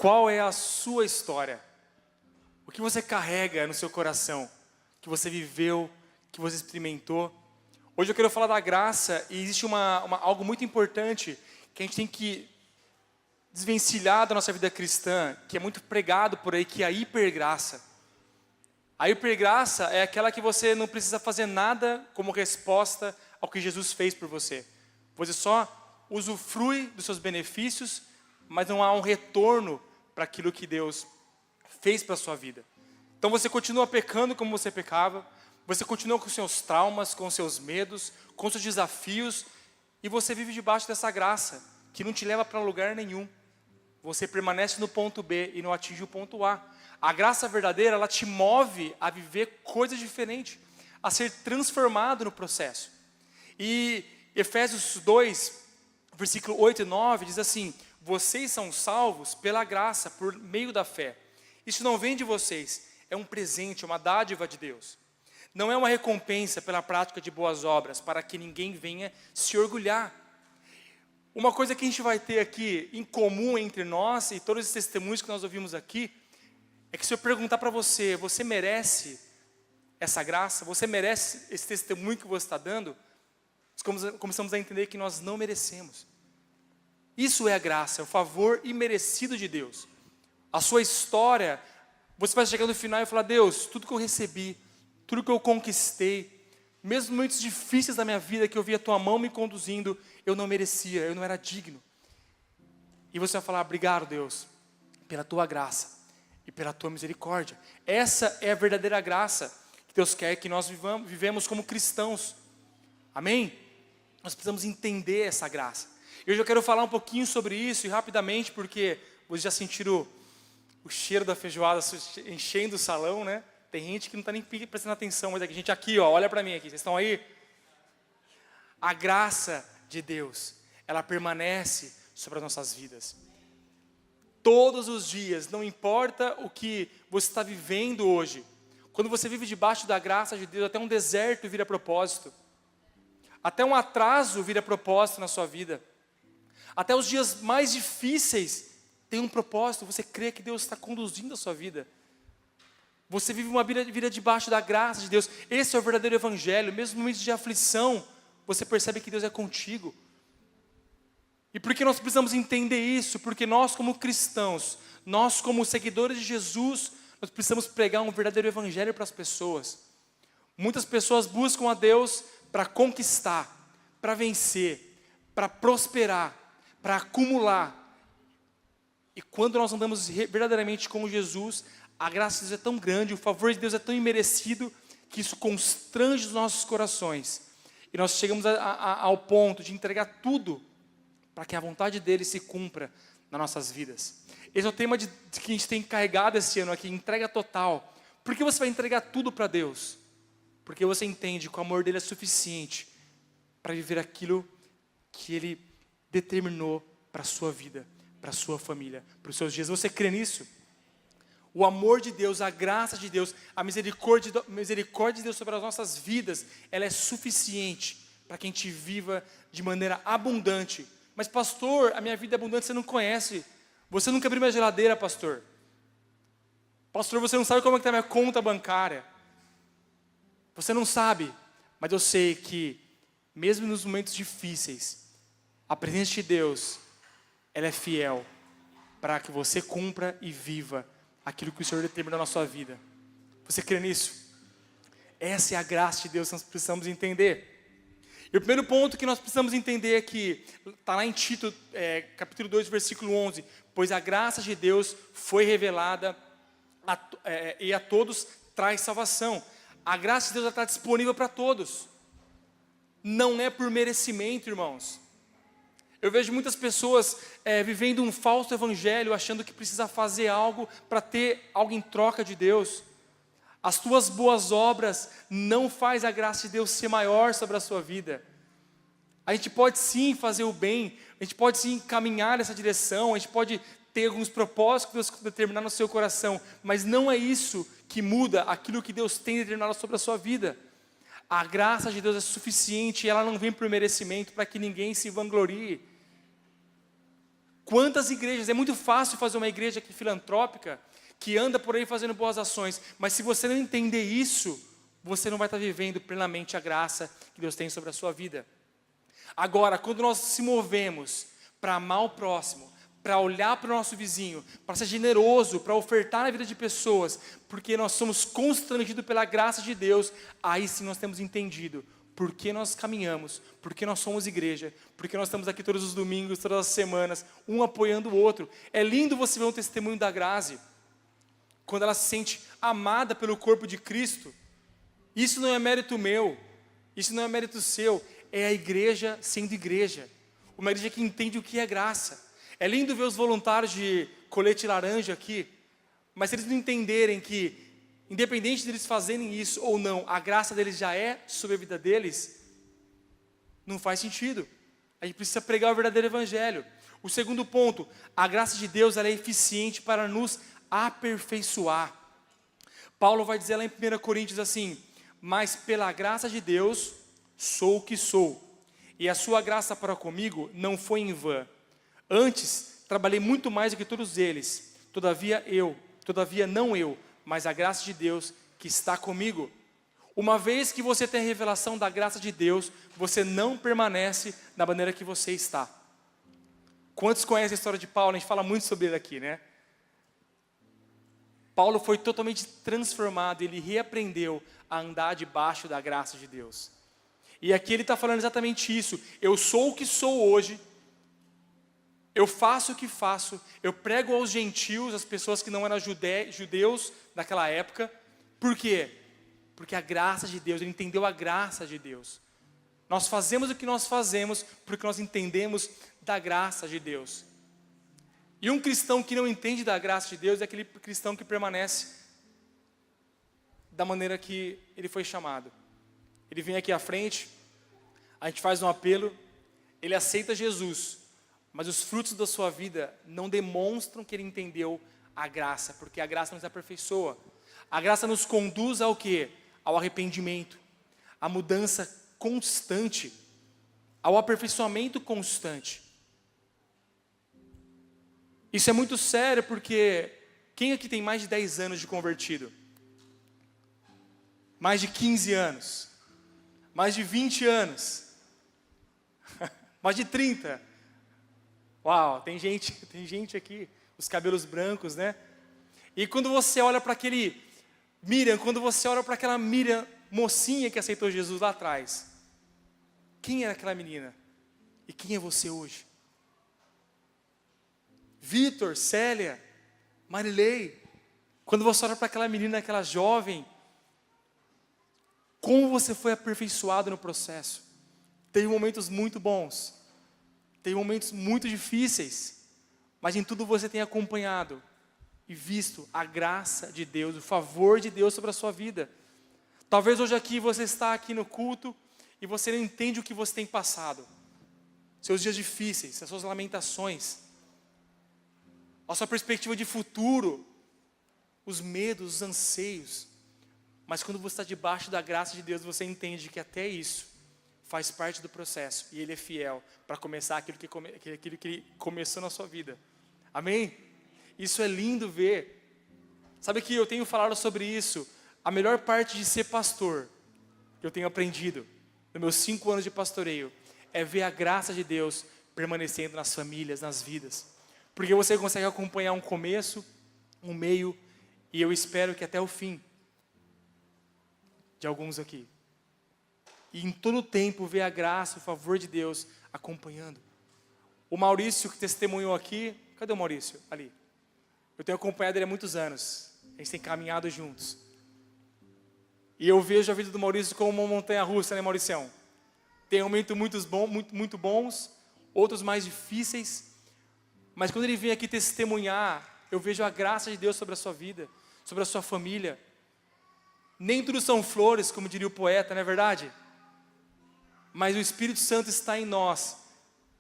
Qual é a sua história? O que você carrega no seu coração? Que você viveu, que você experimentou? Hoje eu quero falar da graça e existe algo muito importante que a gente tem que desvencilhar da nossa vida cristã, que é muito pregado por aí, que é a hipergraça. A hipergraça é aquela que você não precisa fazer nada como resposta ao que Jesus fez por você. Você só usufrui dos seus benefícios, mas não há um retorno para aquilo que Deus fez para a sua vida. Então você continua pecando como você pecava, você continua com seus traumas, com seus medos, com seus desafios, e você vive debaixo dessa graça, que não te leva para lugar nenhum. Você permanece no ponto B e não atinge o ponto A. A graça verdadeira, ela te move a viver coisas diferentes, a ser transformado no processo. E Efésios 2, versículo 8 e 9, diz assim: vocês são salvos pela graça, por meio da fé. Isso não vem de vocês, é um presente, uma dádiva de Deus. Não é uma recompensa pela prática de boas obras, para que ninguém venha se orgulhar. Uma coisa que a gente vai ter aqui em comum entre nós e todos os testemunhos que nós ouvimos aqui, é que se eu perguntar para você, você merece essa graça? Você merece esse testemunho que você está dando? Nós começamos a entender que nós não merecemos. Isso é a graça, é o favor imerecido de Deus. A sua história, você vai chegar no final e falar: Deus, tudo que eu recebi, tudo que eu conquistei, mesmo nos momentos difíceis da minha vida, que eu vi a tua mão me conduzindo, eu não merecia, eu não era digno. E você vai falar: obrigado, Deus, pela tua graça e pela tua misericórdia. Essa é a verdadeira graça que Deus quer que nós vivemos como cristãos. Amém? Nós precisamos entender essa graça. E hoje eu quero falar um pouquinho sobre isso, e rapidamente, porque vocês já sentiram o cheiro da feijoada enchendo o salão, né? Tem gente que não está nem prestando atenção, mas é que a gente aqui, ó, olha para mim aqui, vocês estão aí? A graça de Deus, ela permanece sobre as nossas vidas. Todos os dias, não importa o que você está vivendo hoje, quando você vive debaixo da graça de Deus, até um deserto vira propósito. Até um atraso vira propósito na sua vida. Até os dias mais difíceis tem um propósito. Você crê que Deus está conduzindo a sua vida. Você vive uma vida debaixo da graça de Deus. Esse é o verdadeiro evangelho. Mesmo no momento de aflição, você percebe que Deus é contigo. E por que nós precisamos entender isso? Porque nós como cristãos, nós como seguidores de Jesus, nós precisamos pregar um verdadeiro evangelho para as pessoas. Muitas pessoas buscam a Deus para conquistar, para vencer, para prosperar, para acumular. E quando nós andamos verdadeiramente com Jesus, a graça de Deus é tão grande, o favor de Deus é tão imerecido, que isso constrange os nossos corações. E nós chegamos ao ponto de entregar tudo, para que a vontade dele se cumpra nas nossas vidas. Esse é o tema que a gente tem carregado esse ano aqui, entrega total. Por que você vai entregar tudo para Deus? Porque você entende que o amor dele é suficiente para viver aquilo que ele determinou para a sua vida, para a sua família, para os seus dias. Você crê nisso? O amor de Deus, a graça de Deus, a misericórdia de Deus sobre as nossas vidas, ela é suficiente para que a gente viva de maneira abundante. Mas pastor, a minha vida é abundante, você não conhece. Você nunca abriu minha geladeira, pastor. Pastor, você não sabe como é que está a minha conta bancária. Você não sabe, mas eu sei que mesmo nos momentos difíceis, a presença de Deus, ela é fiel para que você cumpra e viva aquilo que o Senhor determinou na sua vida. Você crê nisso? Essa é a graça de Deus que nós precisamos entender. E o primeiro ponto que nós precisamos entender é que, está lá em Tito, capítulo 2, versículo 11, pois a graça de Deus foi revelada e a todos traz salvação. A graça de Deus está disponível para todos. Não é por merecimento, irmãos. Eu vejo muitas pessoas vivendo um falso evangelho, achando que precisa fazer algo para ter algo em troca de Deus. As tuas boas obras não faz a graça de Deus ser maior sobre a sua vida. A gente pode sim fazer o bem, a gente pode sim caminhar nessa direção, a gente pode ter alguns propósitos que Deus determinar no seu coração, mas não é isso que muda aquilo que Deus tem determinado sobre a sua vida. A graça de Deus é suficiente e ela não vem por merecimento para que ninguém se vanglorie. Quantas igrejas, é muito fácil fazer uma igreja aqui filantrópica, que anda por aí fazendo boas ações, mas se você não entender isso, você não vai estar vivendo plenamente a graça que Deus tem sobre a sua vida. Agora, quando nós se movemos para amar o próximo, para olhar para o nosso vizinho, para ser generoso, para ofertar na vida de pessoas, porque nós somos constrangidos pela graça de Deus, aí sim nós temos entendido por que nós caminhamos, por que nós somos igreja, por que nós estamos aqui todos os domingos, todas as semanas, um apoiando o outro. É lindo você ver um testemunho da Grazi, quando ela se sente amada pelo corpo de Cristo. Isso não é mérito meu, isso não é mérito seu, é a igreja sendo igreja, uma igreja que entende o que é graça. É lindo ver os voluntários de colete laranja aqui, mas se eles não entenderem que, independente deles fazerem isso ou não, a graça deles já é sobre a vida deles, não faz sentido. A gente precisa pregar o verdadeiro evangelho. O segundo ponto, a graça de Deus ela é eficiente para nos aperfeiçoar. Paulo vai dizer lá em 1 Coríntios assim: mas pela graça de Deus sou o que sou, e a sua graça para comigo não foi em vão. Antes, trabalhei muito mais do que todos eles, todavia não eu, mas a graça de Deus que está comigo. Uma vez que você tem a revelação da graça de Deus, você não permanece da maneira que você está. Quantos conhecem a história de Paulo? A gente fala muito sobre ele aqui, né? Paulo foi totalmente transformado, ele reaprendeu a andar debaixo da graça de Deus. E aqui ele está falando exatamente isso. Eu sou o que sou hoje, eu faço o que faço, eu prego aos gentios, as pessoas que não eram judeus naquela época. Por quê? Porque a graça de Deus, ele entendeu a graça de Deus. Nós fazemos o que nós fazemos porque nós entendemos da graça de Deus. E um cristão que não entende da graça de Deus é aquele cristão que permanece da maneira que ele foi chamado. Ele vem aqui à frente, a gente faz um apelo, ele aceita Jesus, mas os frutos da sua vida não demonstram que ele entendeu a graça, porque a graça nos aperfeiçoa. A graça nos conduz ao quê? Ao arrependimento, à mudança constante, ao aperfeiçoamento constante. Isso é muito sério porque quem aqui tem mais de 10 anos de convertido? Mais de 15 anos? Mais de 20 anos? Mais de 30? Uau, tem gente aqui, os cabelos brancos, né? E quando você olha para aquele Miriam, quando você olha para aquela Miriam, mocinha que aceitou Jesus lá atrás, quem era aquela menina? E quem é você hoje? Vitor, Célia, Marilei, quando você olha para aquela menina, aquela jovem, como você foi aperfeiçoado no processo? Teve momentos muito bons, teve momentos muito difíceis, mas em tudo você tem acompanhado e visto a graça de Deus, o favor de Deus sobre a sua vida. Talvez hoje aqui você está aqui no culto e você não entende o que você tem passado, seus dias difíceis, as suas lamentações, a sua perspectiva de futuro, os medos, os anseios. Mas quando você está debaixo da graça de Deus, você entende que até isso faz parte do processo. E Ele é fiel para começar aquilo que Ele começou na sua vida. Amém? Isso é lindo ver. Sabe que eu tenho falado sobre isso. A melhor parte de ser pastor, que eu tenho aprendido nos meus 5 anos de pastoreio, é ver a graça de Deus permanecendo nas famílias, nas vidas. Porque você consegue acompanhar um começo, um meio, e eu espero que até o fim de alguns aqui. E em todo o tempo ver a graça, o favor de Deus acompanhando. O Maurício que testemunhou aqui, cadê o Maurício? Ali. Eu tenho acompanhado ele há muitos anos. A gente tem caminhado juntos. E eu vejo a vida do Maurício como uma montanha-russa, né, Mauricião? Tem momentos muito bons, outros mais difíceis. Mas quando ele vem aqui testemunhar, eu vejo a graça de Deus sobre a sua vida, sobre a sua família. Nem tudo são flores, como diria o poeta, não é verdade? Mas o Espírito Santo está em nós,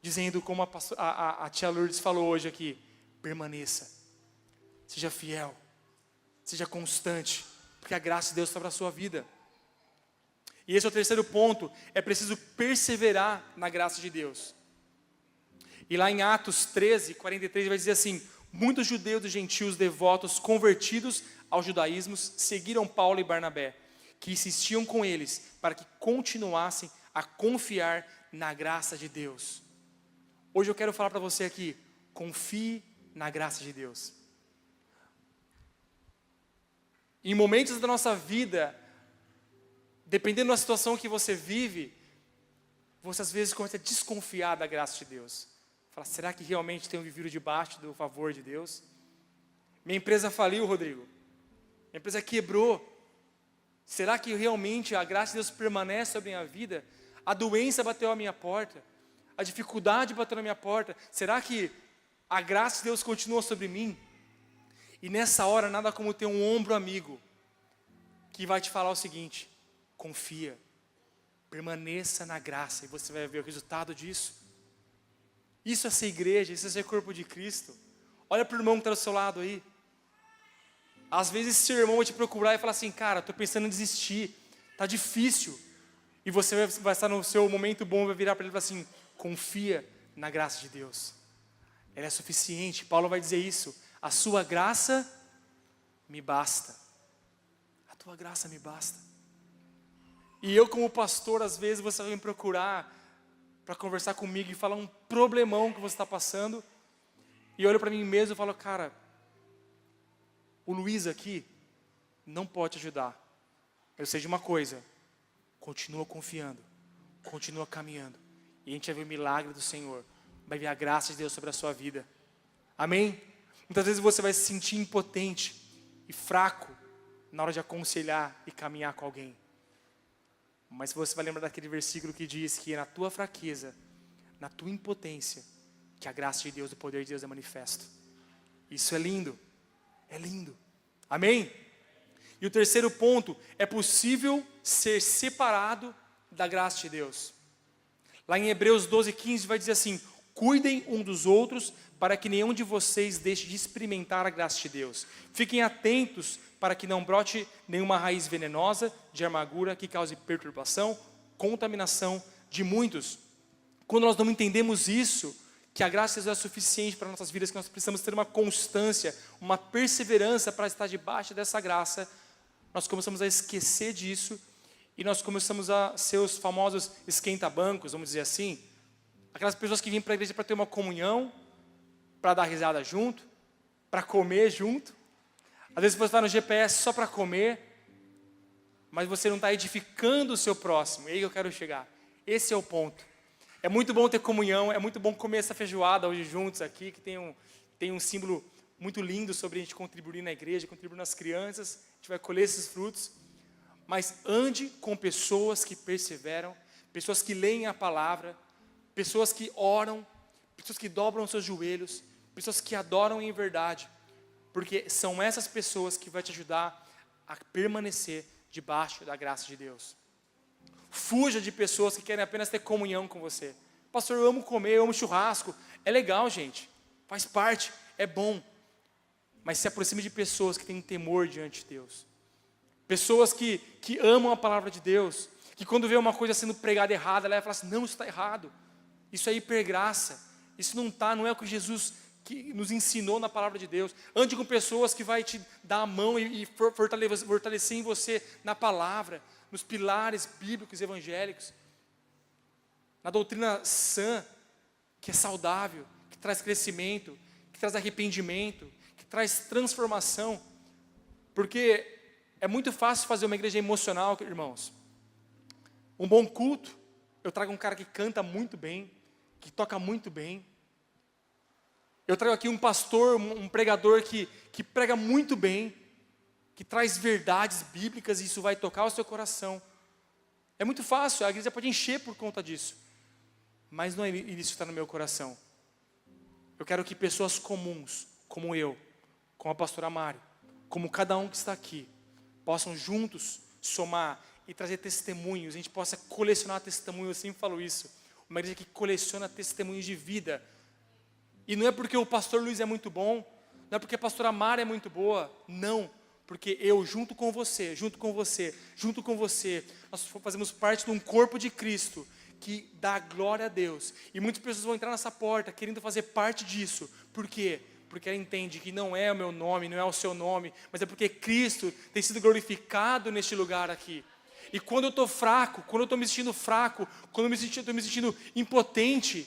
dizendo como a tia Lourdes falou hoje aqui, permaneça, seja fiel, seja constante, porque a graça de Deus está sobre a sua vida. E esse é o terceiro ponto, é preciso perseverar na graça de Deus. E lá em Atos 13, 43, vai dizer assim: muitos judeus e gentios devotos convertidos ao judaísmo seguiram Paulo e Barnabé, que insistiam com eles para que continuassem a confiar na graça de Deus. Hoje eu quero falar para você aqui: confie na graça de Deus. Em momentos da nossa vida, dependendo da situação que você vive, você às vezes começa a desconfiar da graça de Deus. Fala, será que realmente tenho vivido debaixo do favor de Deus? Minha empresa faliu, Rodrigo. Minha empresa quebrou. Será que realmente a graça de Deus permanece sobre a minha vida? A doença bateu à minha porta. A dificuldade bateu na minha porta. Será que a graça de Deus continua sobre mim? E nessa hora, nada como ter um ombro amigo que vai te falar o seguinte: confia, permaneça na graça e você vai ver o resultado disso. Isso é ser igreja, isso é ser corpo de Cristo. Olha para o irmão que está do seu lado aí. Às vezes esse seu irmão vai te procurar e falar assim: cara, estou pensando em desistir, está difícil. E você vai estar no seu momento bom, vai virar para ele e falar assim: confia na graça de Deus. Ela é suficiente. Paulo vai dizer isso: a sua graça me basta. A tua graça me basta. E eu, como pastor, às vezes você vai me procurar para conversar comigo e falar um problemão que você está passando, e eu olho para mim mesmo e falo: cara, o Luiz aqui não pode te ajudar. Eu sei de uma coisa: continua confiando, continua caminhando, e a gente vai ver o milagre do Senhor, vai ver a graça de Deus sobre a sua vida. Amém? Muitas vezes você vai se sentir impotente e fraco na hora de aconselhar e caminhar com alguém. Mas você vai lembrar daquele versículo que diz que é na tua fraqueza, na tua impotência, que a graça de Deus, o poder de Deus é manifesto. Isso é lindo. É lindo. Amém? E o terceiro ponto: é possível ser separado da graça de Deus. Lá em Hebreus 12:15 vai dizer assim: cuidem um dos outros, para que nenhum de vocês deixe de experimentar a graça de Deus. Fiquem atentos para que não brote nenhuma raiz venenosa de amargura que cause perturbação, contaminação de muitos. Quando nós não entendemos isso, que a graça de Deus é suficiente para nossas vidas, que nós precisamos ter uma constância, uma perseverança para estar debaixo dessa graça, nós começamos a esquecer disso e nós começamos a ser os famosos esquenta-bancos, vamos dizer assim. Aquelas pessoas que vêm para a igreja para ter uma comunhão, para dar risada junto, para comer junto. Às vezes você está no GPS só para comer, mas você não está edificando o seu próximo. É aí que eu quero chegar. Esse é o ponto. É muito bom ter comunhão, é muito bom comer essa feijoada hoje juntos aqui, que tem um símbolo muito lindo sobre a gente contribuir na igreja, contribuir nas crianças. A gente vai colher esses frutos. Mas ande com pessoas que perseveram, pessoas que leem a palavra, pessoas que oram, pessoas que dobram os seus joelhos, pessoas que adoram em verdade, porque são essas pessoas que vão te ajudar a permanecer debaixo da graça de Deus. Fuja de pessoas que querem apenas ter comunhão com você. Pastor, eu amo comer, eu amo churrasco. É legal, gente, faz parte, é bom. Mas se aproxime de pessoas que têm temor diante de Deus. Pessoas que amam a palavra de Deus, que quando vê uma coisa sendo pregada errada, ela vai falar assim: não, isso está errado. Isso é hipergraça. Isso não é o que Jesus que nos ensinou na palavra de Deus. Ande com pessoas que vai te dar a mão e fortalecer em você na palavra, nos pilares bíblicos evangélicos, na doutrina sã, que é saudável, que traz crescimento, que traz arrependimento, que traz transformação. Porque é muito fácil fazer uma igreja emocional, irmãos. Um bom culto, eu trago um cara que canta muito bem, que toca muito bem. Eu trago aqui um pastor, um pregador que prega muito bem, que traz verdades bíblicas, e isso vai tocar o seu coração. É muito fácil, a igreja pode encher por conta disso. Mas não é isso que está no meu coração. Eu quero que pessoas comuns, como eu, como a pastora Mari, como cada um que está aqui, possam juntos somar e trazer testemunhos. A gente possa colecionar testemunhos, eu sempre falo isso. Uma igreja que coleciona testemunhos de vida. E não é porque o pastor Luiz é muito bom, não é porque a pastora Mara é muito boa, não. Porque eu, junto com você, nós fazemos parte de um corpo de Cristo, que dá glória a Deus. E muitas pessoas vão entrar nessa porta querendo fazer parte disso. Por quê? Porque ela entende que não é o meu nome, não é o seu nome, mas é porque Cristo tem sido glorificado neste lugar aqui. E quando eu estou fraco, quando eu estou me sentindo fraco, quando eu estou me sentindo impotente,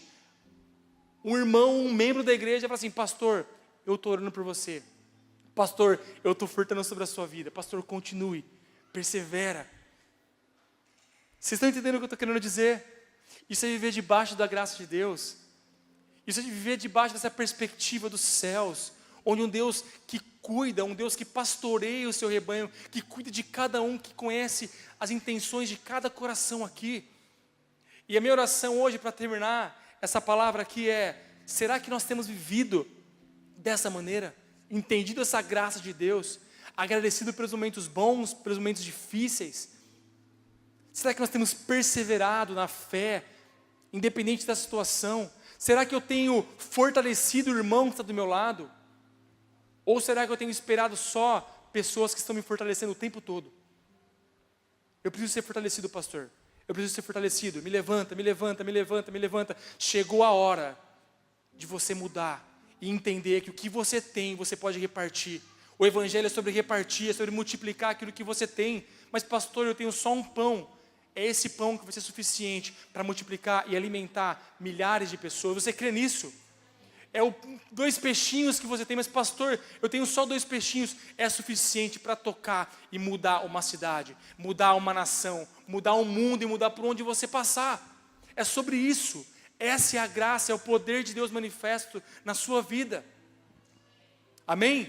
um irmão, um membro da igreja fala assim: pastor, eu estou orando por você. Pastor, eu estou furtando sobre a sua vida. Pastor, continue, persevera. Vocês estão entendendo o que eu estou querendo dizer? Isso é viver debaixo da graça de Deus. Isso é viver debaixo dessa perspectiva dos céus, onde um Deus que cuida, um Deus que pastoreia o seu rebanho, que cuida de cada um, que conhece as intenções de cada coração aqui. E a minha oração hoje, para terminar essa palavra aqui é: será que nós temos vivido dessa maneira? Entendido essa graça de Deus? Agradecido pelos momentos bons, pelos momentos difíceis? Será que nós temos perseverado na fé, independente da situação? Será que eu tenho fortalecido o irmão que está do meu lado? Ou será que eu tenho esperado só pessoas que estão me fortalecendo o tempo todo? Eu preciso ser fortalecido, pastor. Eu preciso ser fortalecido. Me levanta, me levanta, me levanta, me levanta. Chegou a hora de você mudar e entender que o que você tem, você pode repartir. O evangelho é sobre repartir, é sobre multiplicar aquilo que você tem. Mas pastor, eu tenho só um pão. É esse pão que vai ser suficiente para multiplicar e alimentar milhares de pessoas. Você crê nisso? É 2 peixinhos que você tem, mas pastor, eu tenho só 2 peixinhos. É suficiente para tocar e mudar uma cidade, mudar uma nação, mudar o mundo e mudar por onde você passar. É sobre isso. Essa é a graça, é o poder de Deus manifesto na sua vida. Amém?